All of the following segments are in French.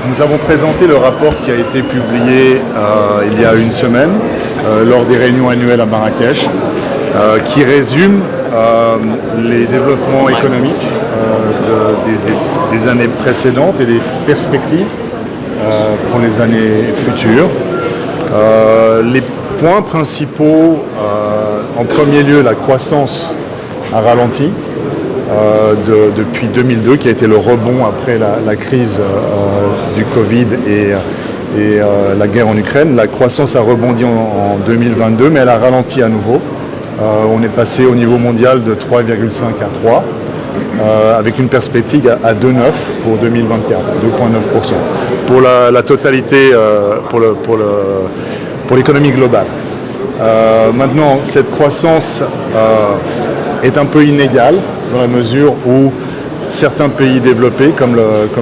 Nous avons présenté le rapport qui a été publié il y a une semaine lors des réunions annuelles à Marrakech, qui résume les développements économiques des années précédentes et les perspectives pour les années futures. Les points principaux, en premier lieu, la croissance a ralenti depuis 2002, qui a été le rebond après la crise du Covid et la guerre en Ukraine. La croissance a rebondi en 2022, mais elle a ralenti à nouveau. On est passé au niveau mondial de 3,5 à 3, avec une perspective à 2,9 pour 2024, 2,9% pour la totalité, pour l'économie globale. Maintenant, cette croissance est un peu inégale dans la mesure où certains pays développés, comme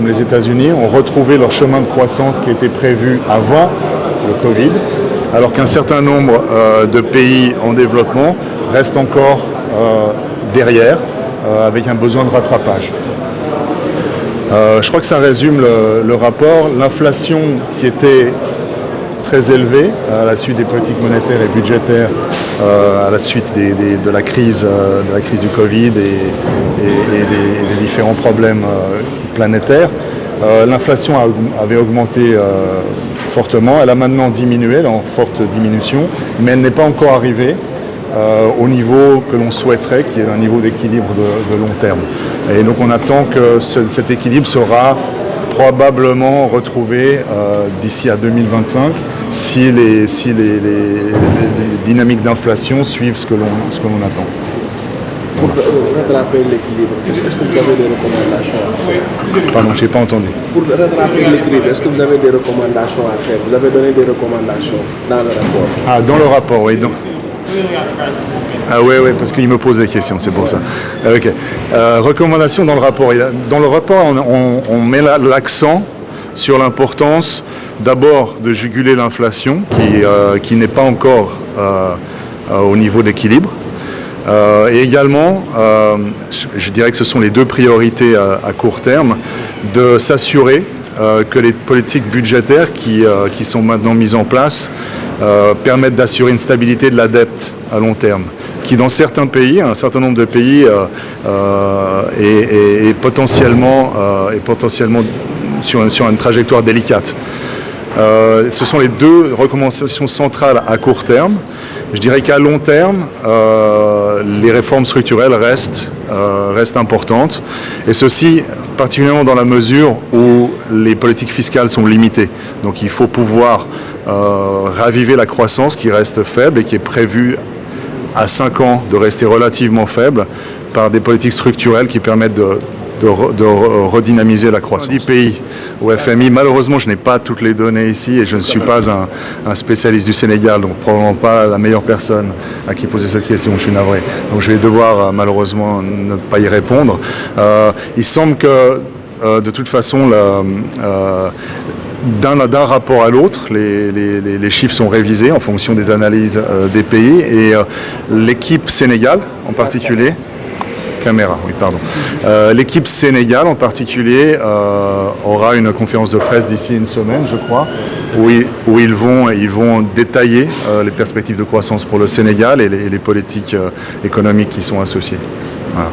les États-Unis, ont retrouvé leur chemin de croissance qui était prévu avant le Covid, alors qu'un certain nombre de pays en développement restent encore derrière, avec un besoin de rattrapage. Je crois que ça résume le rapport. L'inflation qui était très élevée à la suite des politiques monétaires et budgétaires, à la suite de la crise du Covid et des différents problèmes planétaires. L'inflation avait augmenté fortement, elle a maintenant diminué, elle est en forte diminution, mais elle n'est pas encore arrivée au niveau que l'on souhaiterait, qui est un niveau d'équilibre de long terme. Et donc on attend que cet équilibre sera probablement retrouvé d'ici à 2025 si les dynamiques d'inflation suivent ce que l'on attend. Pour rattraper l'équilibre, est-ce que vous avez des recommandations à faire? Pardon, je n'ai pas entendu. Pour rattraper l'équilibre, est-ce que vous avez des recommandations à faire? Vous avez donné des recommandations dans le rapport? Ah, dans le rapport, oui. Ah oui, parce qu'il me pose des questions, c'est pour ça. Ok. Recommandations dans le rapport. Dans le rapport, on met l'accent sur l'importance d'abord de juguler l'inflation qui n'est pas encore au niveau d'équilibre. Et également, je dirais que ce sont les deux priorités à court terme, de s'assurer que les politiques budgétaires qui sont maintenant mises en place permettent d'assurer une stabilité de la dette à long terme, qui dans certains pays, un certain nombre de pays, est potentiellement sur une trajectoire délicate. Ce sont les deux recommandations centrales à court terme. Je dirais qu'à long terme, les réformes structurelles restent importantes, et ceci particulièrement dans la mesure où les politiques fiscales sont limitées. Donc il faut pouvoir raviver la croissance qui reste faible et qui est prévue à 5 ans de rester relativement faible par des politiques structurelles qui permettent de redynamiser la croissance. 10 pays au FMI, malheureusement je n'ai pas toutes les données ici et je ne suis pas un spécialiste du Sénégal, donc probablement pas la meilleure personne à qui poser cette question, je suis navré. Donc je vais devoir malheureusement ne pas y répondre. Il semble que de toute façon, d'un rapport à l'autre, les chiffres sont révisés en fonction des analyses des pays, et l'équipe Sénégal en particulier, l'équipe Sénégal en particulier aura une conférence de presse d'ici une semaine, je crois, où ils vont détailler les perspectives de croissance pour le Sénégal et les politiques économiques qui sont associées. Voilà.